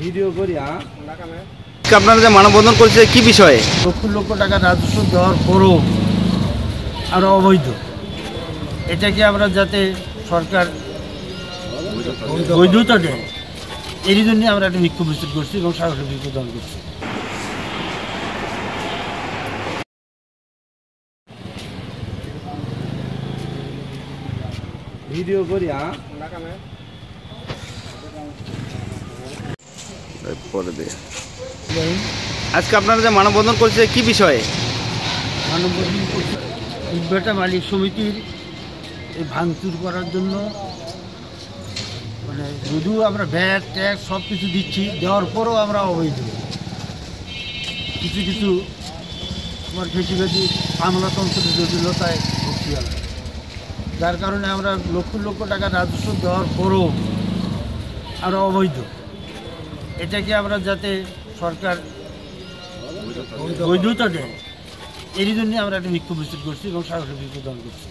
Video করি। আপনারা যে মানববন্ধন করছে কি বিষয়ে? লক্ষ লক্ষ টাকা রাজস্ব দেওয়ার পরও আরও অবৈধ, এটাকে আমরা যাতে সরকার বৈধতা দেয় এরই জন্য আমরা একটা বিক্ষোভ মিছিল করছি এবং সাহসী বিক্ষোভ দান করছি। ভিডিও করি। আজকে আপনারা যে মানববন্ধন করছে কি বিষয়ে? মানববন্ধন করছি ইটভাটা মালিক সমিতির এই ভাঙচুর করার জন্য। মানে যদিও আমরা ভ্যাট ট্যাক্স সব কিছু দিচ্ছি, দেওয়ার পরও আমরা অবৈধ কিছু কিছু আমার ফেসিবাদী আমলাতন্ত্রের জটিলতায় ভর্তি হলাম, যার কারণে আমরা লক্ষ লক্ষ টাকা রাজস্ব দেওয়ার পরও আরও অবৈধ, এটাকে আমরা যাতে সরকার বৈধতা দেয় এরই জন্য আমরা একটা বিক্ষোভ মিছিল করছি এবং সাহসী বিক্ষোভ দান করছি।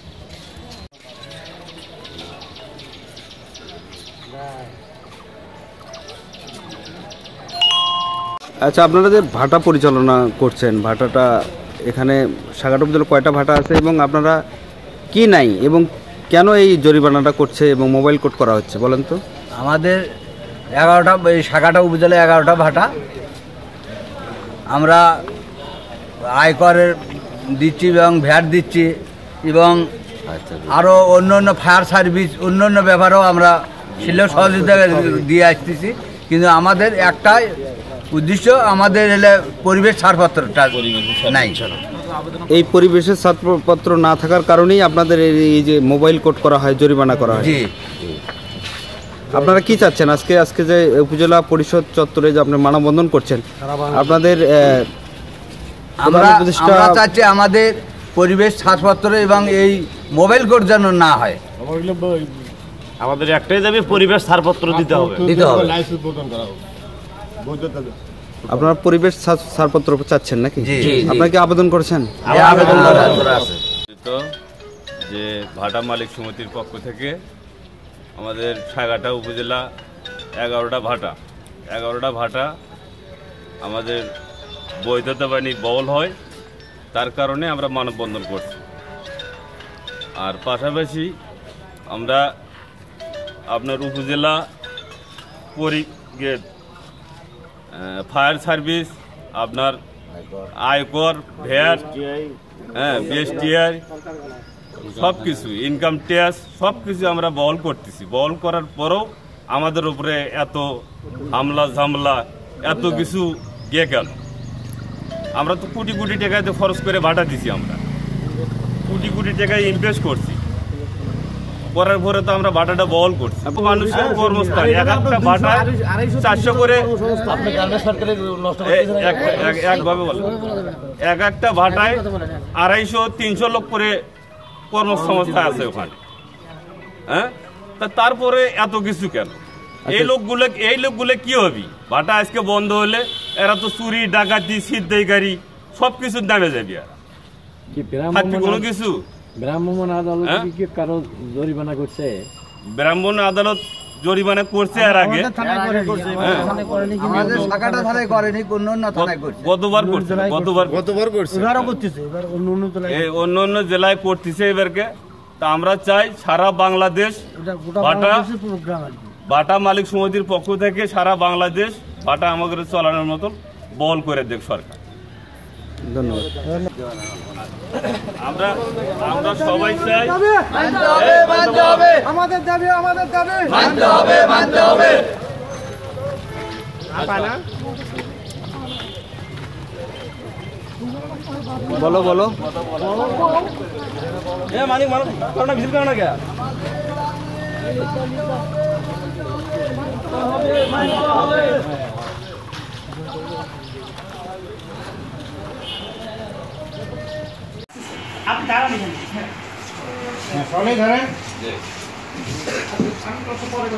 আচ্ছা, আপনারা যে ভাটা পরিচালনা করছেন, ভাটাটা এখানে সাগাটা উপজেলায় কয়টা ভাটা আছে এবং আপনারা কি নাই এবং কেন এই জরিমানাটা করছে এবং মোবাইল কোড করা হচ্ছে বলেন তো? আমাদের 11টা, এই সাগাটা উপজেলায় 11টা ভাটা। আমরা আয়করের দিচ্ছি এবং ভ্যাট দিচ্ছি এবং আরও অন্য অন্য ফায়ার সার্ভিস অন্য অন্য ব্যাপারেও আমরা ছিল সহযোগিতা দিয়ে আসতেছি, কিন্তু আমাদের একটাই উদ্দেশ্য, আমাদের এলে পরিবেশ ছাড়পত্রটা নাই। এই পরিবেশের ছাড়পত্র না থাকার কারণেই আপনাদের এই যে মোবাইল কোড করা হয়, জরিমানা করা হয়। জি, আপনারা কি চাচ্ছেন আজকে যে উপজেলা পরিষদ চত্বরে যে আপনি মানববন্ধন করছেন, আপনাদের আমরা চাচ্ছি আমাদের পরিবেশ ছাড়পত্র এবং এই মোবাইল কোড যেন না হয়। আমাদের একটাই দাবি, পরিবেশ ছাড়পত্র দিতে হবে। আপনারা পরিবেশ ছাড়পত্র চাচ্ছেন নাকি? আপনারা কি আবেদন করেছেন? যে ভাটা মালিক সমিতির পক্ষ থেকে আমাদের সাগাটা উপজেলা 11টা ভাটা আমাদের বৈধতা বাণী বহল হয়, তার কারণে আমরা মানববন্ধন করছি। আর পাশাপাশি আমরা আপনার উপজেলা ফায়ার সার্ভিস, আপনার আয়কর, ভ্যাট, বিএসটিআই সব কিছু, ইনকাম ট্যাক্স সব কিছু আমরা বহল করতেছি। বহল করার পরেও আমাদের উপরে এত হামলা ঝামলা, এত কিছু গিয়ে গেল। আমরা তো কোটি কোটি টাকাতে খরচ করে ভাটা দিছি, আমরা কোটি কোটি টাকায় ইনভেস্ট করছি, করার পরে তো আমরা ভাটাটা বহল করছি। মানুষের কর্মস্থান, এক একটা ভাটায় 400 করে, একভাবে বলে এক একটা ভাটায় 250-300 লোক করে কর্মসংস্থান আছে ওখানে। হ্যাঁ, তারপরে এত কিছু কেন? এই লোকগুলো কি হবে? ভাটা আজকে বন্ধ হলে এরা তো চুরি ডাকাতি ছিনতাইকারী সব কিছুর নামে যাবে। থাকবে কোনো কিছু? ব্রাহ্মণ আদালত কি কারো জরিমানা করছে? ব্রাহ্মণ আদালত জরিমানা করছে এর আগে, গতবার করছে, অন্য অন্য জেলায় করতেছে এবারকে। তা আমরা চাই সারা বাংলাদেশ ভাটা মালিক সমিতির পক্ষ থেকে সারা বাংলাদেশ ভাটা আমাদের চালানোর মতন বহল করে দেখ সরকার। ধন্যবাদ। আমরা সবাই চাই আমাদের দাবি বলো আপনি দাঁড়ান, সবাই ধরেন। পরে